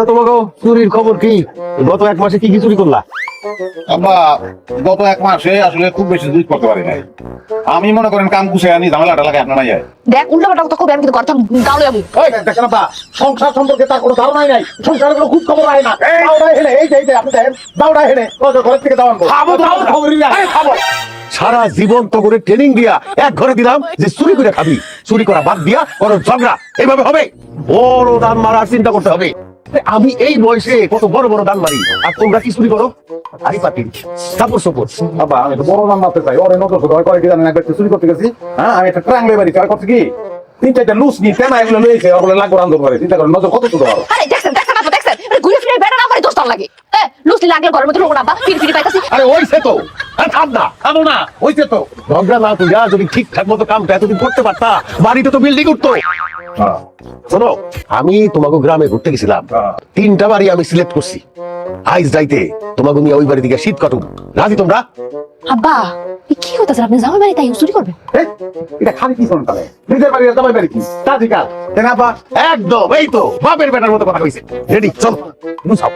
তোমাকে চুরির খবর কি? গত এক মাসে কি কি চুরি করলা? আব্বা গত এক মাসে আসলে খুব বেশি চুরি করতে পারি নাই। আমি মনে করেন কাম কুশে আনি ঝামেলাটা লাগে আপনার নাই। দেখ উল্টা পাল্টা কথা কবে আমি কিন্তু কথা গাউলে যাবো। ওই দেখেন আব্বা, সংসার সম্পর্কে তার কোনো ধারণাই নাই। সংসারের কোনো খুব খবর হয় না। দাওড়া হেলে এই যে আপনি দেখেন দাওড়া হেলে ঘরের থেকে দাওয়ান সারা জীবন তো করে ট্রেনিং দিয়া এক ঘরে দিলাম যে চুরি করে খাবি, চুরি করা বাদ দিয়া করো ঝগড়া, এইভাবে হবে? বড় দান মারার চিন্তা করতে হবে। আমি এই বয়সে কত বড় বড় দান মারি, আর তোমরা কি চুরি করো? আরে পাটি সাপোর্ট সাপোর্ট। আব্বা আমি তো বড় নাম মারতে চাই, ওরে নজর করে কি জানেন, একবার চুরি করতে গেছি। হ্যাঁ আমি একটা ট্রাং লেবারি চাই করতে কি 3-4টা লুজ নি তেনা এগুলো লইছে, ওগুলো লাগবে রান্দর করে। চিন্তা করেন নজর কত ছোট বড়। আরে দেখছেন দেখছেন আপা দেখছেন ঘুরে ফিরে বেড়া না আমার দোষ লাগে। লুসলি লাগলে ঘরের মধ্যে রোগড়া বা ফিরি পাইতাছি। আরে ওইছে তো, থাম না, থামো না, ওইছে তো। ঝগড়া না তুই যদি ঠিকঠাক মতো কামটা এতদিন করতে পারতা, বাড়িতে তো বিল্ডিং উঠতো। শোনো, আমি তোমাকে গ্রামে ঘুরতে গেছিলাম, 3টা বাড়ি আমি সিলেক্ট করছি। আইজ যাইতে তোমাকে নিয়ে ওই বাড়ি থেকে শীত কাটুক, রাজি তোমরা? আব্বা কি হইতাছে আপনি জামাই বাড়ি তাই চুরি করবেন? এটা খালি কি শোন তাহলে নিজের বাড়ি জামাই বাড়ি কি তাজিকাল তেনা আব্বা একদম, এই তো বাপের বেটার মতো কথা কইছে। রেডি চল বুঝাও।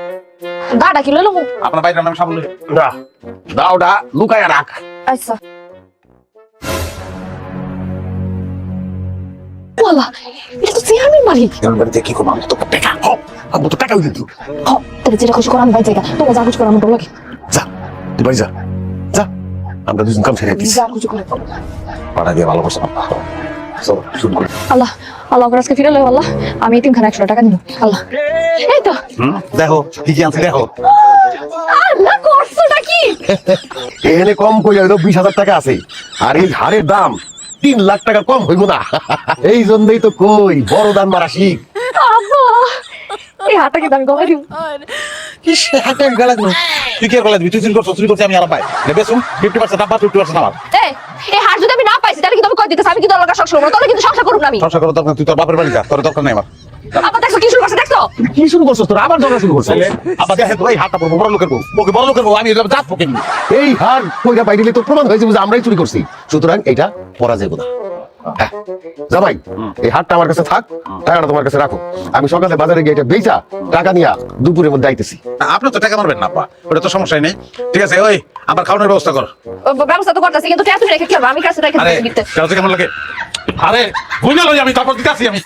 দাঁড়া কি লইলো? আপনার বাইরের নাম সামনে না দাওটা লুকায়া রাখ। আচ্ছা ওয়ালা এটা তো চেয়ারম্যান বাড়ি। এর বাড়িতে কি করব? আমি তো টাকা হপ আমি তো টাকা দিই। তাহলে যেটা খুশি করাম ভাই জায়গা তোমরা যা খুশি করাম তো লাগে। যা তুই বাড়ি যা, যা আমরা দুজন কাম সেরে দিছি। যা খুশি করে পাড়া দিয়ে ভালোবাসা চল শুরু করি। আল্লাহ আল্লাহ করে আজকে ফিরে লই আল্লাহ আমি এতিমখানা 100 টাকা দিব আল্লাহ। এই তো দেখো কি কি আনছি দেখো। আল্লাহ করছটা কি? এখানে কম কই হইলো 20,000 টাকা আছে, আর এই হারের দাম 3 লাখ টাকা কম হইব না। এই জন্যই তো কই বড় দান মারা শিখ। আব্বা এই হাতটা কি দাম কমাই দিব? কি হাতে গলা দিও তুই কি গলা দিবি? তুই চুরি করছিস আমি আর ভাই নেবে শুন 50% আব্বা 50% আমার। এই হার যদি আমি না পাইছি তাহলে কি তুমি কই দিতেছ? আমি কি দরকার সংসার করব? তাহলে কিন্তু সংসার করব না আমি। সংসার করার দরকার তুই তোর বাপের বাড়ি যা, তোর দরকার নাই আমার। আব্বা দেখছো কি শুরু করছে দেখছো? কি শুরু করছস তোরা? আবার ঝগড়া শুরু করছস? আব্বা দেখে তো এই হাতটা পড়বো বড় লোকের বউ, ওকে বড় লোকের বউ আমি এটা জাত পকেনি। এই হার কইরা বাইরে তো প্রমাণ হয়েছে যে আমরাই চুরি করছি, সুতরাং এটা পরা যাবে না। হ্যাঁ জামাই এই হারটা আমার কাছে থাক, টাকাটা তোমার কাছে রাখো। আমি সকালে বাজারে গিয়ে এটা বেচা টাকা নিয়া দুপুরের মধ্যে আইতেছি। আপনি তো টাকা মারবেন না আব্বা, ওটা তো সমস্যাই নেই। ঠিক আছে ওই আমার খাওয়ানোর ব্যবস্থা কর। ব্যবস্থা তো করতেছি কিন্তু টাকা তুমি রেখে কি হবে? আমি কাছে রেখে আরে দিতে কেমন লাগে? আরে বুঝা লই আমি তারপর দিতাছি আমি।